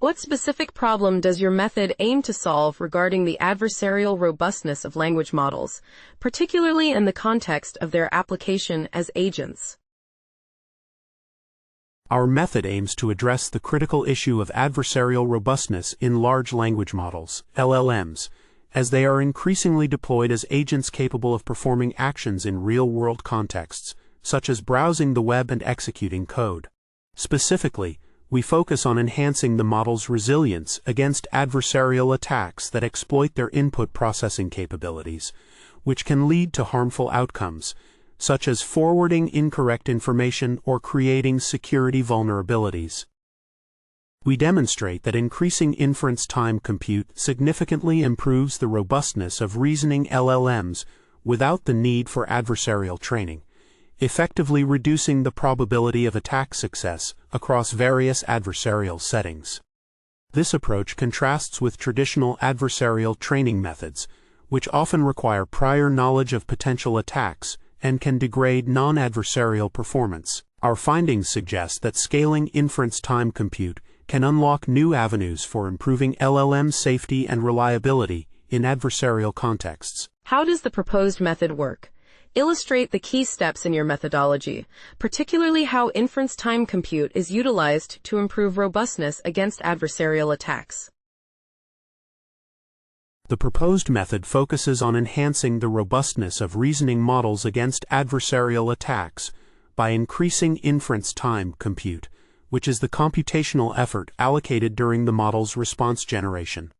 What specific problem does your method aim to solve regarding the adversarial robustness of language models, particularly in the context of their application as agents? Our method aims to address the critical issue of adversarial robustness in large language models, LLMs, as they are increasingly deployed as agents capable of performing actions in real-world contexts, such as browsing the web and executing code. Specifically, we focus on enhancing the model's resilience against adversarial attacks that exploit their input processing capabilities, which can lead to harmful outcomes, such as forwarding incorrect information or creating security vulnerabilities. We demonstrate that increasing inference-time compute significantly improves the robustness of reasoning LLMs without the need for adversarial training, effectively reducing the probability of attack success across various adversarial settings. This approach contrasts with traditional adversarial training methods, which often require prior knowledge of potential attacks and can degrade non-adversarial performance. Our findings suggest that scaling inference-time compute can unlock new avenues for improving LLM safety and reliability in adversarial contexts. How does the proposed method work? Illustrate the key steps in your methodology, particularly how inference-time compute is utilized to improve robustness against adversarial attacks. The proposed method focuses on enhancing the robustness of reasoning models against adversarial attacks by increasing inference-time compute, which is the computational effort allocated during the model's response generation.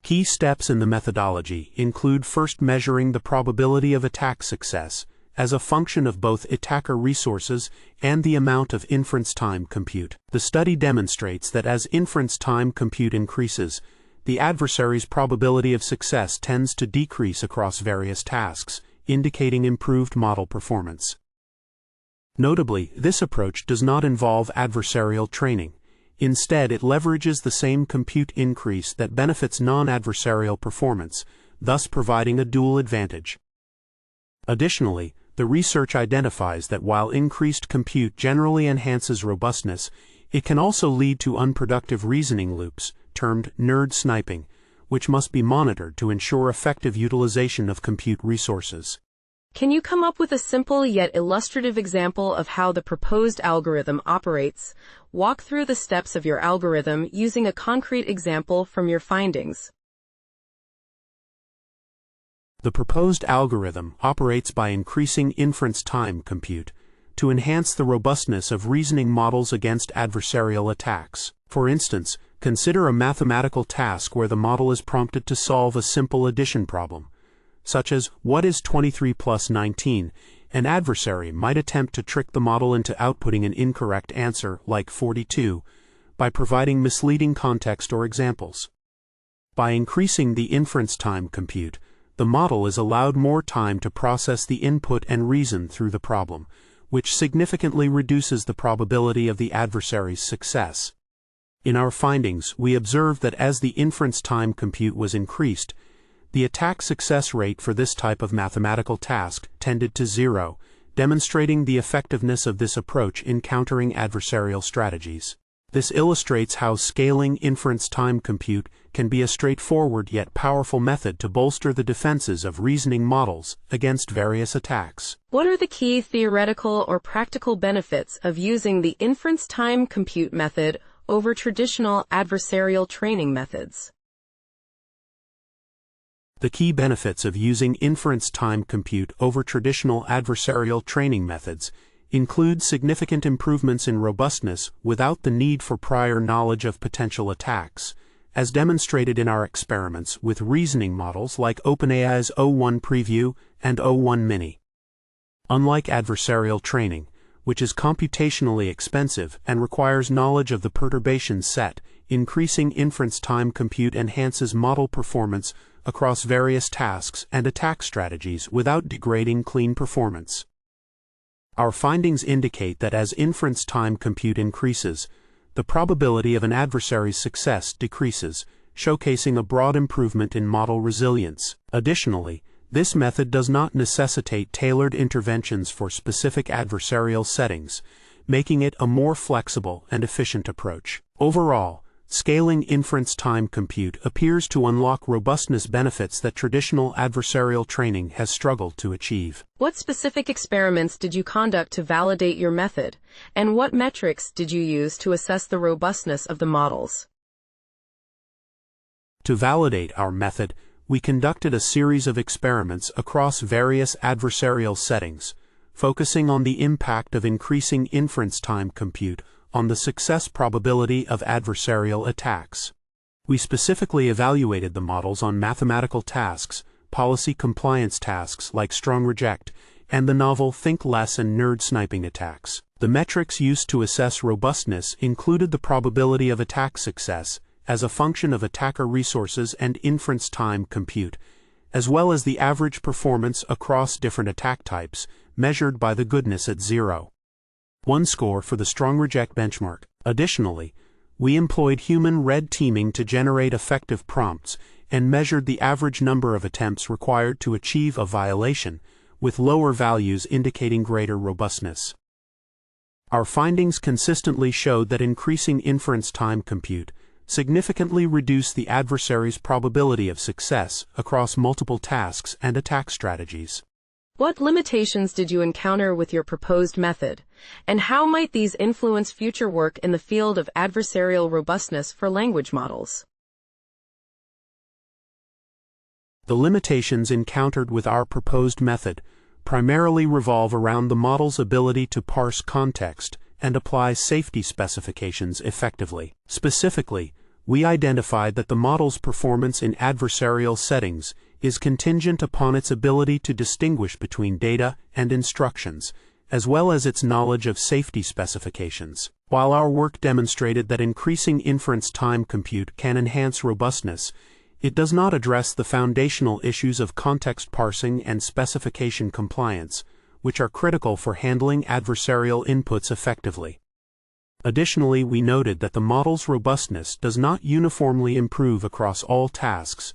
Key steps in the methodology include first measuring the probability of attack success as a function of both attacker resources and the amount of inference-time compute. The study demonstrates that as inference-time compute increases, the adversary's probability of success tends to decrease across various tasks, indicating improved model performance. Notably, this approach does not involve adversarial training. Instead, it leverages the same compute increase that benefits non-adversarial performance, thus providing a dual advantage. Additionally, the research identifies that while increased compute generally enhances robustness, it can also lead to unproductive reasoning loops, termed nerd sniping, which must be monitored to ensure effective utilization of compute resources. Can you come up with a simple yet illustrative example of how the proposed algorithm operates? Walk through the steps of your algorithm using a concrete example from your findings. The proposed algorithm operates by increasing inference-time compute to enhance the robustness of reasoning models against adversarial attacks. For instance, consider a mathematical task where the model is prompted to solve a simple addition problem, such as, what is 23 plus 19? An adversary might attempt to trick the model into outputting an incorrect answer, like 42, by providing misleading context or examples. By increasing the inference-time compute, the model is allowed more time to process the input and reason through the problem, which significantly reduces the probability of the adversary's success. In our findings, we observed that as the inference-time compute was increased, the attack success rate for this type of mathematical task tended to 0, demonstrating the effectiveness of this approach in countering adversarial strategies. This illustrates how scaling inference-time compute can be a straightforward yet powerful method to bolster the defenses of reasoning models against various attacks. What are the key theoretical or practical benefits of using the inference-time compute method over traditional adversarial training methods? The key benefits of using inference-time compute over traditional adversarial training methods include significant improvements in robustness without the need for prior knowledge of potential attacks, as demonstrated in our experiments with reasoning models like OpenAI's O1 Preview and O1 Mini. Unlike adversarial training, which is computationally expensive and requires knowledge of the perturbation set, increasing inference-time compute enhances model performance across various tasks and attack strategies without degrading clean performance. Our findings indicate that as inference-time compute increases, the probability of an adversary's success decreases, showcasing a broad improvement in model resilience. Additionally, this method does not necessitate tailored interventions for specific adversarial settings, making it a more flexible and efficient approach. Overall, scaling inference-time compute appears to unlock robustness benefits that traditional adversarial training has struggled to achieve. What specific experiments did you conduct to validate your method, and what metrics did you use to assess the robustness of the models? To validate our method, we conducted a series of experiments across various adversarial settings, focusing on the impact of increasing inference-time compute on the success probability of adversarial attacks. We specifically evaluated the models on mathematical tasks, policy compliance tasks like strong reject, and the novel think less and nerd sniping attacks. The metrics used to assess robustness included the probability of attack success as a function of attacker resources and inference-time compute, as well as the average performance across different attack types, measured by the goodness at 0. 1 score for the strong reject benchmark. Additionally, we employed human red teaming to generate effective prompts and measured the average number of attempts required to achieve a violation, with lower values indicating greater robustness. Our findings consistently showed that increasing inference-time compute significantly reduced the adversary's probability of success across multiple tasks and attack strategies. What limitations did you encounter with your proposed method, and how might these influence future work in the field of adversarial robustness for language models? The limitations encountered with our proposed method primarily revolve around the model's ability to parse context and apply safety specifications effectively. Specifically, we identified that the model's performance in adversarial settings is contingent upon its ability to distinguish between data and instructions, as well as its knowledge of safety specifications. While our work demonstrated that increasing inference-time compute can enhance robustness, it does not address the foundational issues of context parsing and specification compliance, which are critical for handling adversarial inputs effectively. Additionally, we noted that the model's robustness does not uniformly improve across all tasks,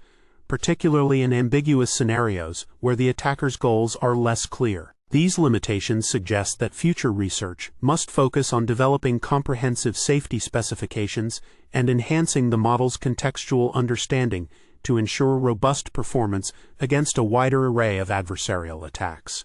particularly in ambiguous scenarios where the attacker's goals are less clear. These limitations suggest that future research must focus on developing comprehensive safety specifications and enhancing the model's contextual understanding to ensure robust performance against a wider array of adversarial attacks.